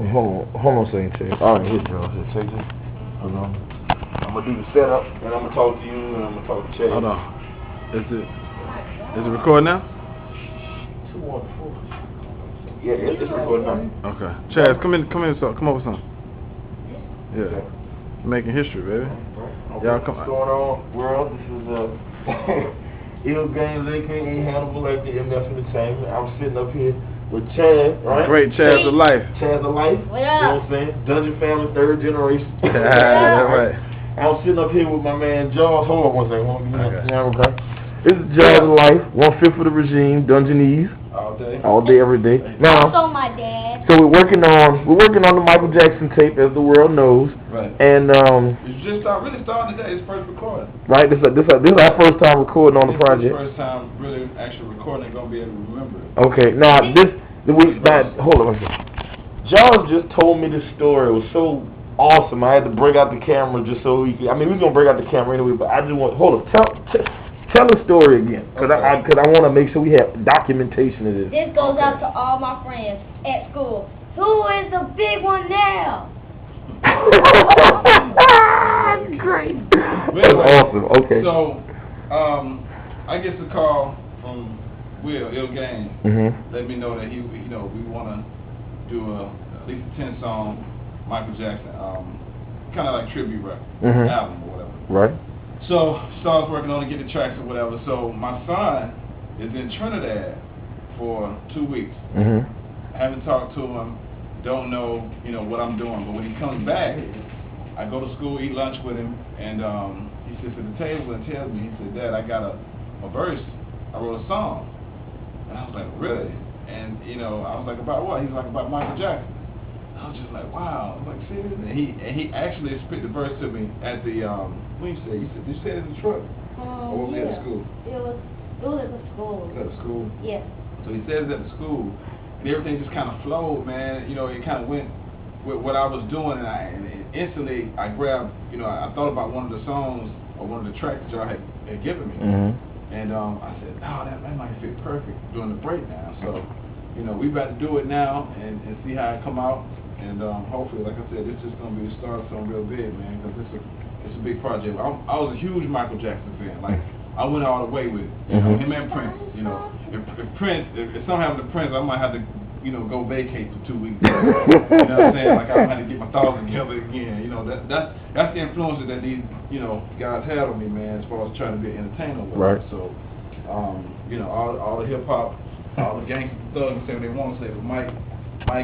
Hold on a second, Chaz. All right, here, Jawz. Here, take this. Hold on. I'm gonna do the setup, and I'm gonna talk to you, and I'm gonna talk to Chaz. Hold on. Is it recording now? Yeah, it's recording now. Okay. Chaz, come in, come over some. Yeah. Making history, baby. Okay. Y'all come. What's going on, world? This is R.e.g.i.m.e, aka Hannibal, at the MF Entertainment. I'm sitting up here with Chaz, right? Great Chaz of Life. Chaz of Life. What up? You know what I'm saying? Dungeon family, third generation. Yeah, right. I'm sitting up here with my man Jawz. Hold on one second. Okay. This is Jawz of Life, 1/5 of the regime, DungeonEze. All day, every day. Now, also my dad. So we're working on the Michael Jackson tape, as the world knows. Right. And it's just really starting today. It's first recording. Right. This is our first time recording on the project. First time really actually recording and gonna be able to remember it. Okay. Now hold on a second. Jawz just told me this story. It was so awesome. I had to break out the camera just so he could. I mean, we was gonna break out the camera anyway, but I just want tell the story again, because I want to make sure we have documentation of this. This goes out to all my friends at school. Who is the big one now? Great. That's awesome. Okay. So, I get a call from R.e.g.i.m.e. Let me know that we want to do at least a 10-song Michael Jackson, kind of like tribute album or whatever. Right. So, starts working on to get the tracks or whatever. So, my son is in Trinidad for 2 weeks. I haven't talked to him, don't know, what I'm doing. But when he comes back, I go to school, eat lunch with him, and he sits at the table and tells me, he said, Dad, I got a verse. I wrote a song. And I was like, really? And, I was like, about what? He was like, about Michael Jackson. I was just like, wow. I was like, serious? And he actually spit the verse to me at the, what did you say? Did you say it in the truck? Or was it at the school? It was at the school. Was it at the school? Yeah. So he says it at the school, and everything just kind of flowed, man. It kind of went with what I was doing, and instantly I grabbed, I thought about one of the songs, or one of the tracks that y'all had given me. And I said, oh, that might fit perfect during the break now. So, we about to do it now and see how it come out. And hopefully, like I said, this is going to be the start of something real big, man, because it's a big project. I was a huge Michael Jackson fan. Like, I went all the way with it. Him and Prince. If something happened to Prince, I might have to, go vacate for 2 weeks. You know what I'm saying? Like, I might have to get my thoughts together again. That's the influence that these, guys had on me, man, as far as trying to be an entertainer. Right. So, all the hip hop, all the gangster thugs say what they want to say, but Mike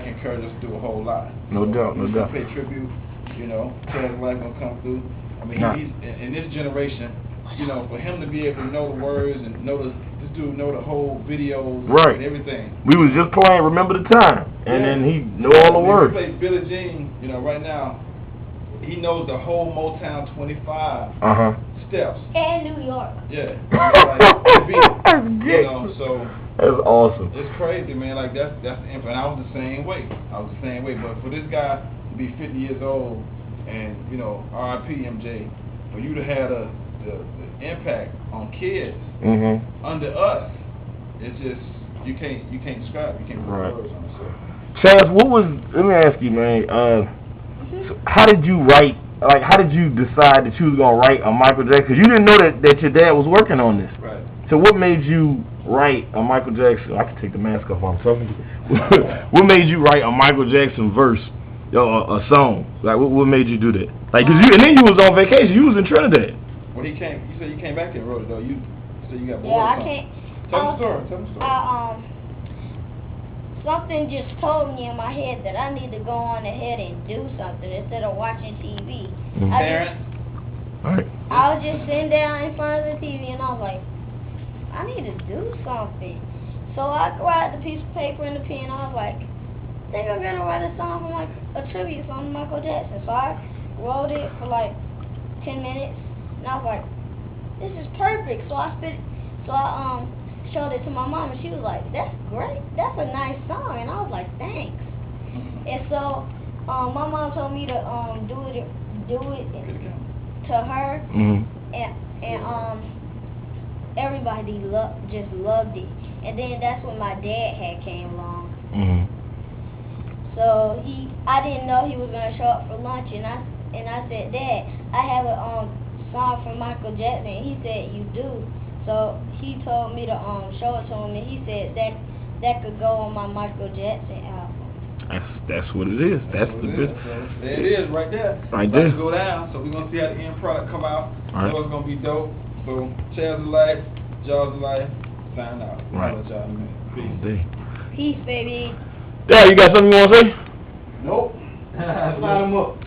encouraged us to do a whole lot. No doubt. Pay tribute, Chaz Life gonna come through. I mean, he's in this generation, for him to be able to know the words and this dude know the whole videos and everything. We was just playing Remember the Time, and then he know all the words. He plays Billie Jean, right now, he knows the whole Motown 25 steps. And New York. Yeah. So that's awesome. It's crazy, man. Like that's the info. And I was the same way. But for this guy to be 50 years old, and R.i.p. MJ, for you to have the impact on kids under us, it's just you can't describe it. You can't put words on it. So. Chaz, let me ask you, man. So how did you write? Like, how did you decide that you was gonna write a Michael Jackson? Because you didn't know that your dad was working on this. Right. So what made you write a Michael Jackson? I can take the mask off while I'm talking to you. What made you write a Michael Jackson verse, a song? Like, what made you do that? Like, and then you was on vacation. You was in Trinidad. When you said you came back and wrote it though. You said you got bored. Yeah, I can't. Tell the story. Something just told me in my head that I need to go on ahead and do something instead of watching TV. I was just sitting down in front of the TV and I was like, I need to do something. So I grabbed a piece of paper and a pen. I was like, I think I'm gonna write a song for a tribute song to Michael Jackson. So I wrote it for like 10 minutes and I was like, this is perfect. So I showed it to my mom and she was like, that's great, that's a nice song. And I was like, thanks. And so my mom told me to do it to her, and everybody just loved it. And then that's when my dad came along. So I didn't know he was gonna show up for lunch, and I said, Dad, I have a song from Michael Jackson. And he said, you do. So he told me to show it to him, and he said that could go on my Michael Jackson album. That's what it is. That's the business. There it is, right there. Right there. Go down. So we're gonna see how the end product come out. Right. So it's gonna be dope. So Chaz of Life, Jawz of Life, sign out. Right. I'll let y'all in a minute. Peace. Peace, baby. Yeah, you got something you want to say? Nope. Sign them up.